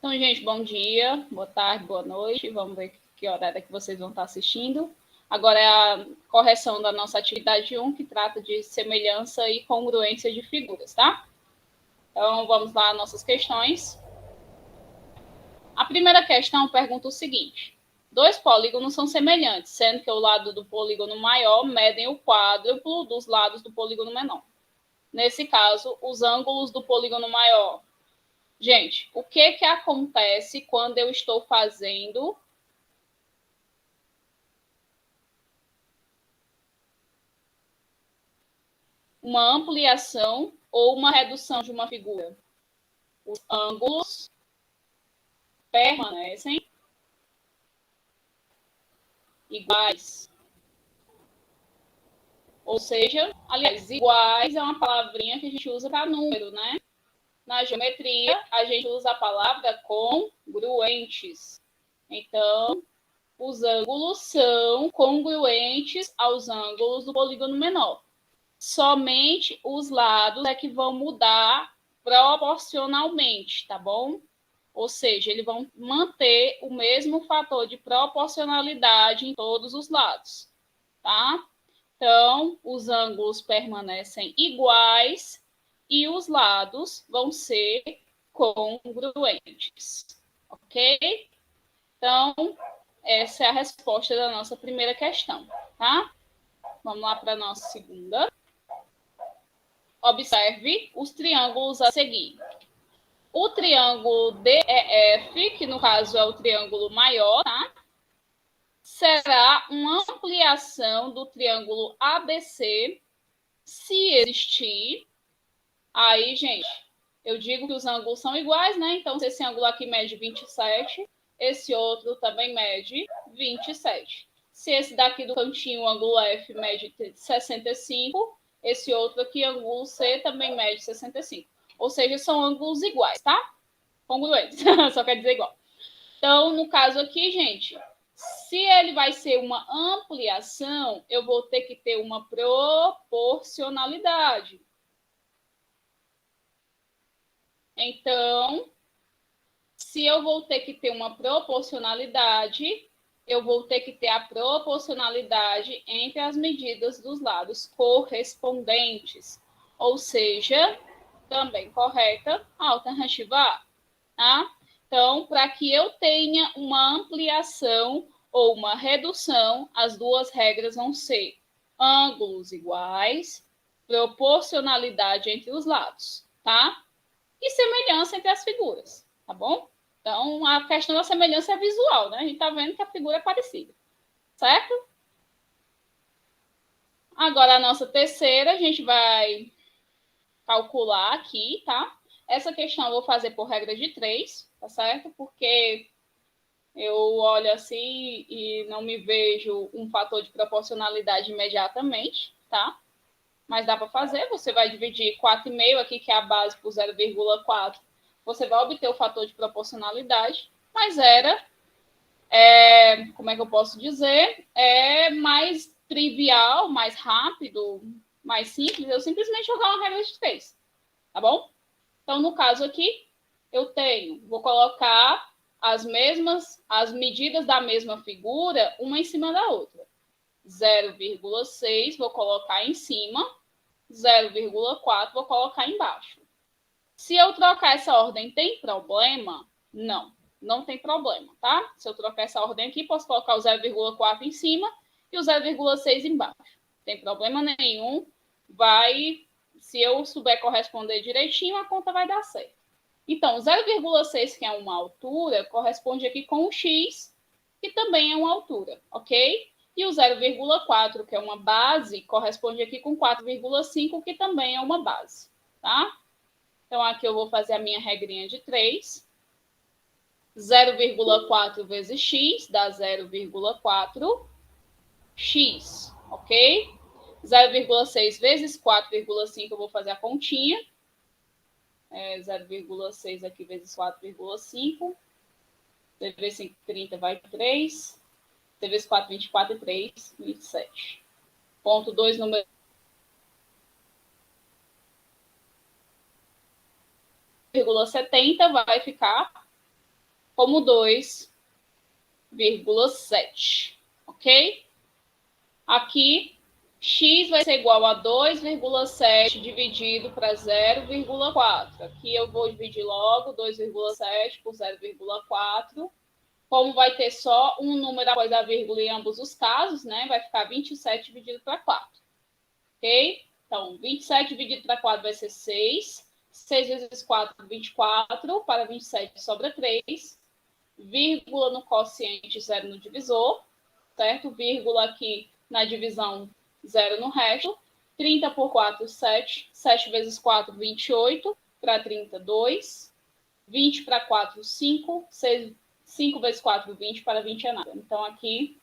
Então, gente, bom dia, boa tarde, boa noite. Vamos ver que horário é que vocês vão estar assistindo. Agora é a correção da nossa atividade 1, que trata de semelhança e congruência de figuras, tá? Então, vamos lá às nossas questões. A primeira questão pergunta o seguinte: dois polígonos são semelhantes, sendo que o lado do polígono maior medem o quádruplo dos lados do polígono menor. Nesse caso, os ângulos do polígono maior. Gente, o que acontece quando eu estou fazendo uma ampliação ou uma redução de uma figura? Os ângulos permanecem iguais. Ou seja, aliás, iguais é uma palavrinha que a gente usa para número, né? Na geometria, a gente usa a palavra congruentes. Então, os ângulos são congruentes aos ângulos do polígono menor. Somente os lados é que vão mudar proporcionalmente, tá bom? Ou seja, eles vão manter o mesmo fator de proporcionalidade em todos os lados, tá? Então, os ângulos permanecem iguais e os lados vão ser congruentes, ok? Então, essa é a resposta da nossa primeira questão, tá? Vamos lá para a nossa segunda. Observe os triângulos a seguir. O triângulo DEF, que no caso é o triângulo maior, tá? Será uma ampliação do triângulo ABC se existir. Aí, gente, eu digo que os ângulos são iguais, né? Então, se esse ângulo aqui mede 27, esse outro também mede 27. Se esse daqui do cantinho, o ângulo F, mede 65, esse outro aqui, ângulo C, também mede 65. Ou seja, são ângulos iguais, tá? Congruentes, só quer dizer igual. Então, no caso aqui, gente, se ele vai ser uma ampliação, eu vou ter que ter uma proporcionalidade. Então, se eu vou ter que ter uma proporcionalidade, eu vou ter que ter a proporcionalidade entre as medidas dos lados correspondentes. Ou seja, também correta a alternativa A. Tá? Então, para que eu tenha uma ampliação ou uma redução, as duas regras vão ser ângulos iguais, proporcionalidade entre os lados, tá? E semelhança entre as figuras, tá bom? Então, a questão da semelhança é visual, né? A gente tá vendo que a figura é parecida, certo? Agora, a nossa terceira, a gente vai calcular aqui, tá? Essa questão eu vou fazer por regra de 3, tá certo? Porque eu olho assim e não me vejo um fator de proporcionalidade imediatamente, tá? Mas dá para fazer, você vai dividir 4,5 aqui, que é a base, por 0,4. Você vai obter o fator de proporcionalidade, mas como é que eu posso dizer? É mais trivial, mais rápido, mais simples, eu simplesmente jogar uma regra de 3, tá bom? Então, no caso aqui, vou colocar as medidas da mesma figura, uma em cima da outra. 0,6 vou colocar em cima, 0,4 vou colocar embaixo. Se eu trocar essa ordem, tem problema? Não, não tem problema, tá? Se eu trocar essa ordem aqui, posso colocar o 0,4 em cima e o 0,6 embaixo. Não tem problema nenhum. Se eu souber corresponder direitinho, a conta vai dar certo. Então, 0,6, que é uma altura, corresponde aqui com o x, que também é uma altura, ok? E o 0,4, que é uma base, corresponde aqui com 4,5, que também é uma base, tá? Então, aqui eu vou fazer a minha regrinha de 3. 0,4 vezes x dá 0,4x, ok? 0,6 vezes 4,5 eu vou fazer a continha. 0,6 aqui vezes 4,5. 3 vezes 5, 30, vai 3. 3 vezes 4, 24 e 3, 27. Ponto 2, número 0,70 vai ficar como 2,7, ok? Aqui, x vai ser igual a 2,7 dividido para 0,4. Aqui eu vou dividir logo 2,7 por 0,4. Como vai ter só um número após a vírgula em ambos os casos, né? Vai ficar 27 dividido para 4. Ok? Então, 27 dividido para 4 vai ser 6. 6 vezes 4, 24. Para 27 sobra 3. Vírgula no quociente, 0 no divisor. Certo? Vírgula aqui na divisão, 0 no resto. 30 por 4, 7. 7 vezes 4, 28. Para 30, 2. 20 para 4, 5. 5 vezes 4, 20. Para 20 é nada. Então, aqui,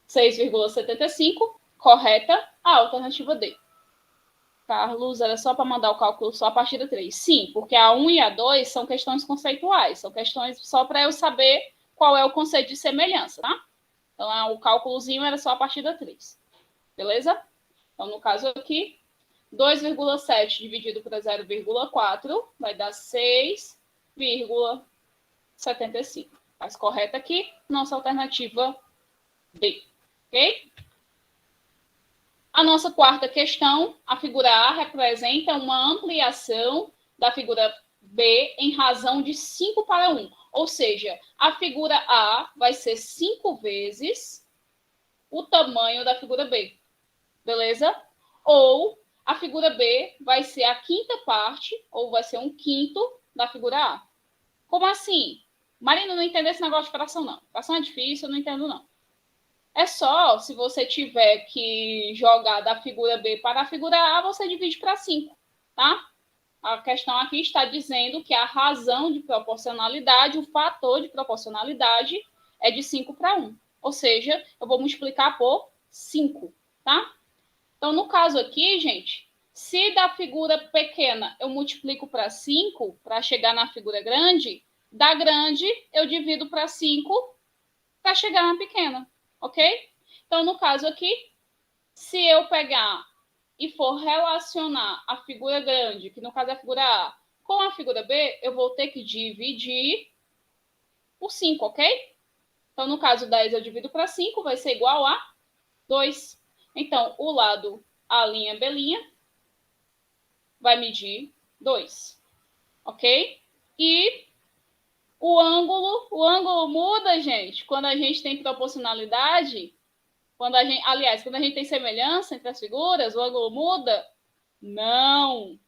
6,75. Correta a alternativa D. Carlos, era só para mandar o cálculo só a partir da 3. Sim, porque a 1 e a 2 são questões conceituais. São questões só para eu saber qual é o conceito de semelhança, tá? Então, o cálculozinho era só a partir da 3. Beleza? Então, no caso aqui, 2,7 dividido por 0,4 vai dar 6,75. Faz correta aqui, nossa alternativa B. Ok? A nossa quarta questão, a figura A representa uma ampliação da figura B em razão de 5 para 1. Ou seja, a figura A vai ser 5 vezes o tamanho da figura B. Beleza? Ou a figura B vai ser a quinta parte, ou vai ser um quinto da figura A. Como assim? Marina, não entendo esse negócio de fração, não. Fração é difícil, eu não entendo, não. É só, se você tiver que jogar da figura B para a figura A, você divide para 5, tá? A questão aqui está dizendo que a razão de proporcionalidade, o fator de proporcionalidade é de 5 para 1. Ou seja, eu vou multiplicar por 5, tá? Então, no caso aqui, gente, se da figura pequena eu multiplico para 5 para chegar na figura grande, da grande eu divido para 5 para chegar na pequena, ok? Então, no caso aqui, se eu pegar e for relacionar a figura grande, que no caso é a figura A, com a figura B, eu vou ter que dividir por 5, ok? Então, no caso 10 eu divido para 5, vai ser igual a 2. Então, o lado A', B', vai medir 2, ok? E o ângulo muda, gente, quando a gente tem proporcionalidade, quando a gente tem semelhança entre as figuras, o ângulo muda? Não.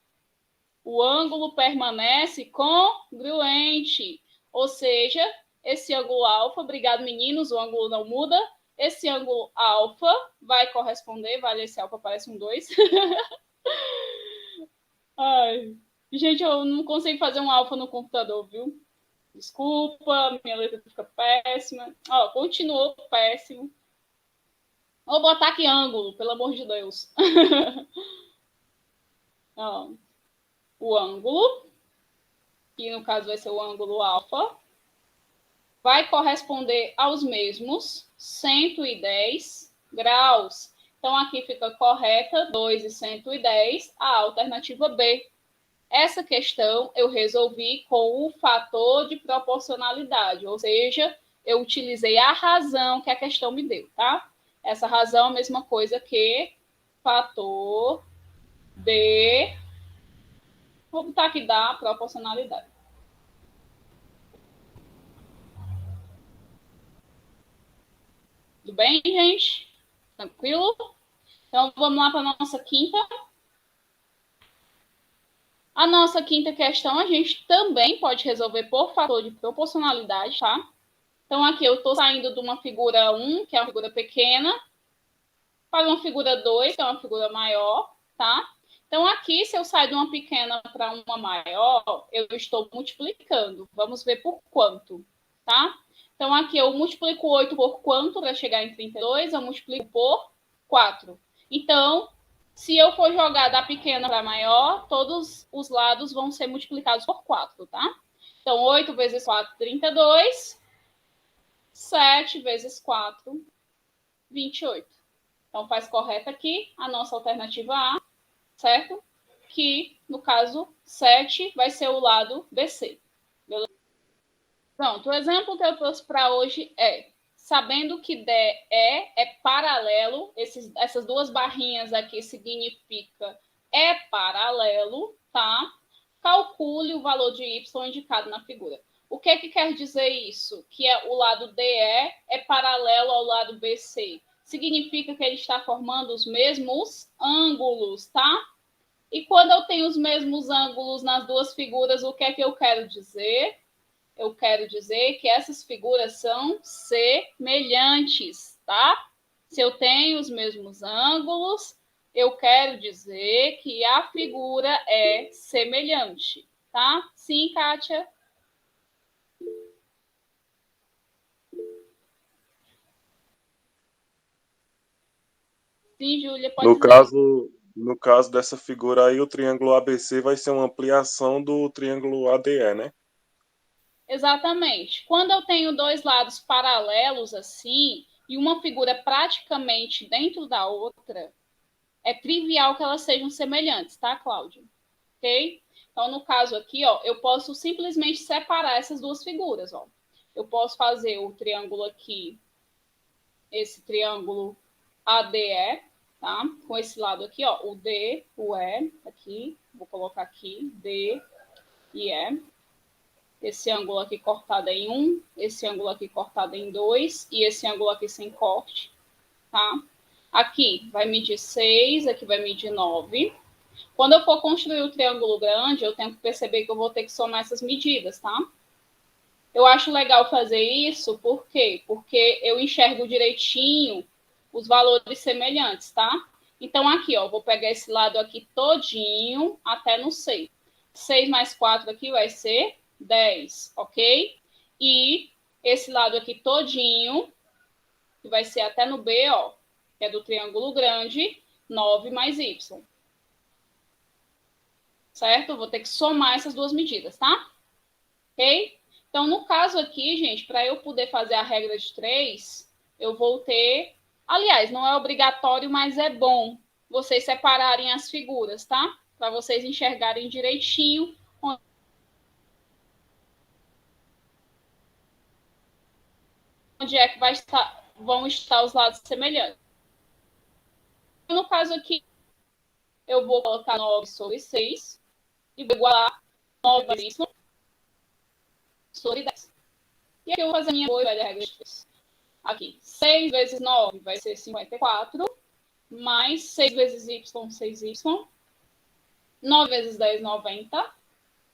O ângulo permanece congruente. Ou seja, esse ângulo alfa, obrigado meninos, o ângulo não muda. Esse ângulo alfa vai corresponder, vale, esse alfa parece um 2. Ai, gente, eu não consigo fazer um alfa no computador, viu? Desculpa, minha letra fica péssima. Ó, continuou péssimo. Vou botar aqui ângulo, pelo amor de Deus. Ó, o ângulo, que no caso vai ser o ângulo alfa, vai corresponder aos mesmos 110 graus. Então, aqui fica correta 2 e 110, a alternativa B. Essa questão eu resolvi com o fator de proporcionalidade, ou seja, eu utilizei a razão que a questão me deu, tá? Essa razão é a mesma coisa que fator de... Vou botar aqui da proporcionalidade. Tudo bem, gente? Tranquilo? Então, vamos lá para a nossa quinta. A nossa quinta questão, a gente também pode resolver por fator de proporcionalidade, tá? Então, aqui eu estou saindo de uma figura 1, que é uma figura pequena, para uma figura 2, que é uma figura maior, tá? Então, aqui, se eu sair de uma pequena para uma maior, eu estou multiplicando. Vamos ver por quanto, tá? Então, aqui eu multiplico 8 por quanto para chegar em 32? Eu multiplico por 4. Então, se eu for jogar da pequena para maior, todos os lados vão ser multiplicados por 4, tá? Então, 8 vezes 4, 32. 7 vezes 4, 28. Então, faz correta aqui a nossa alternativa A, certo? Que, no caso, 7 vai ser o lado BC. Beleza? Pronto, o exemplo que eu trouxe para hoje é, sabendo que DE é paralelo, essas duas barrinhas aqui significa é paralelo, tá? Calcule o valor de y indicado na figura. O que quer dizer isso? Que o lado DE é paralelo ao lado BC. Significa que ele está formando os mesmos ângulos, tá? E quando eu tenho os mesmos ângulos nas duas figuras, o que eu quero dizer? Eu quero dizer que essas figuras são semelhantes, tá? Se eu tenho os mesmos ângulos, eu quero dizer que a figura é semelhante, tá? Sim, Kátia? Sim, Júlia, pode dizer. No caso dessa figura aí, o triângulo ABC vai ser uma ampliação do triângulo ADE, né? Exatamente. Quando eu tenho dois lados paralelos assim, e uma figura praticamente dentro da outra, é trivial que elas sejam semelhantes, tá, Cláudia? Ok? Então, no caso aqui, ó, eu posso simplesmente separar essas duas figuras, ó. Eu posso fazer o triângulo aqui, esse triângulo ADE, tá? Com esse lado aqui, ó, o D, o E, aqui, vou colocar aqui, D e E. Esse ângulo aqui cortado em 1, esse ângulo aqui cortado em 2 e esse ângulo aqui sem corte, tá? Aqui vai medir 6, aqui vai medir 9. Quando eu for construir o triângulo grande, eu tenho que perceber que eu vou ter que somar essas medidas, tá? Eu acho legal fazer isso, por quê? Porque eu enxergo direitinho os valores semelhantes, tá? Então, aqui, ó, vou pegar esse lado aqui todinho até no 6. 6 mais 4 aqui vai ser 10, ok? E esse lado aqui todinho, que vai ser até no B, ó, que é do triângulo grande, 9 mais y. Certo? Eu vou ter que somar essas duas medidas, tá? Ok? Então, no caso aqui, gente, para eu poder fazer a regra de 3, eu vou ter... Aliás, não é obrigatório, mas é bom vocês separarem as figuras, tá? Para vocês enxergarem direitinho onde é que vão estar os lados semelhantes. No caso aqui, eu vou colocar 9 sobre 6 e vou igualar 9 vezes y sobre 10. E aqui eu vou fazer a minha boa e velha regra de 3. Aqui, 6 vezes 9 vai ser 54, mais 6 vezes y, 6y. 9 vezes 10, 90.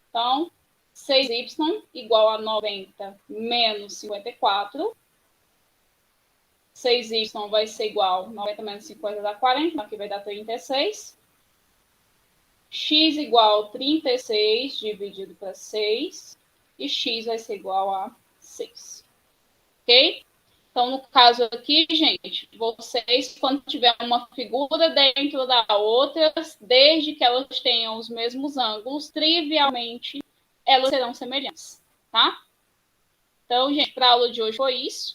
Então, 6y igual a 90 menos 54. 6y vai ser igual a 90 menos 50 dá 40, então aqui vai dar 36. X igual a 36 dividido para 6. E x vai ser igual a 6. Ok? Então, no caso aqui, gente, vocês, quando tiver uma figura dentro da outra, desde que elas tenham os mesmos ângulos, trivialmente, elas serão semelhantes, tá? Então, gente, para a aula de hoje foi isso.